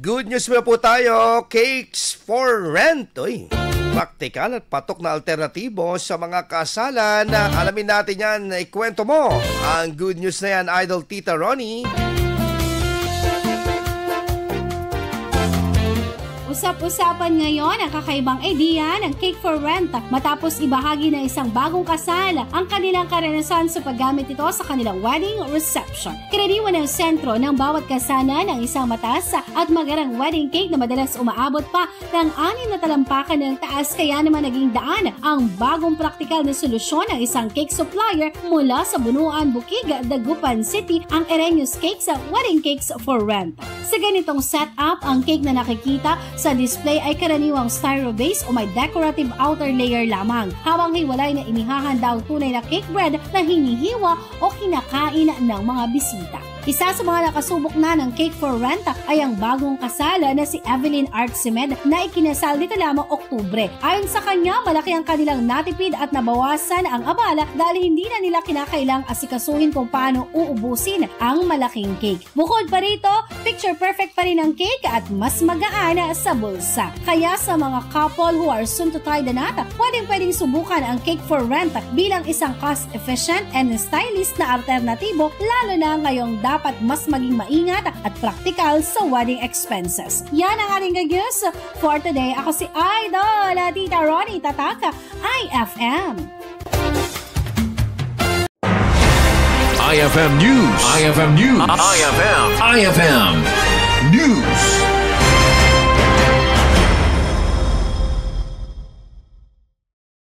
Good news mo po tayo, cakes for rent. Uy, praktikal at patok na alternatibo sa mga kasalan. Alamin natin yan, ikwento mo. Ang good news na yan, Idol Tita Ronnie. Usap-usapan ngayon ang kakaibang idea ng Cake for Rent matapos ibahagi ng isang bagong kasal ang kanilang karanasan sa paggamit ito sa kanilang wedding reception. Kinaniwan ng sentro ng bawat kasalan ng isang mataas at magarang wedding cake na madalas umaabot pa ng 6 na talampakan ng taas, kaya naman naging daan ang bagong praktikal na solusyon ng isang cake supplier mula sa Bunuan, Bukig, Dagupan City, ang Ereños Cakes Wedding Cakes for Rent. Sa ganitong setup, ang cake na nakikita sa display ay karaniwang styro base o may decorative outer layer lamang, habang hiwalay na inihahanda ang tunay na cake bread na hinihiwa o kinakain ng mga bisita. Isa sa mga nakasubok na ng Cake for Rent ay ang bagong kasal na si Evelyn Artsimed na ikinasal dito lamang Oktubre. Ayon sa kanya, malaki ang kanilang natipid at nabawasan ang abala dahil hindi na nila kinakailang asikasuhin kung paano uubusin ang malaking cake. Bukod pa rito, picture perfect pa rin ang cake at mas magaan sa bulsa. Kaya sa mga couple who are soon to tie the knot, pwedeng subukan ang Cake for Rent bilang isang cost-efficient and stylish na alternatibo, lalo na ngayong dapat mas maging maingat at praktikal sa wedding expenses. Yan ang ating gagawin for today. Ako si Idol Tita Ronnie Tataka, IFM. IFM News. IFM News. IFM News.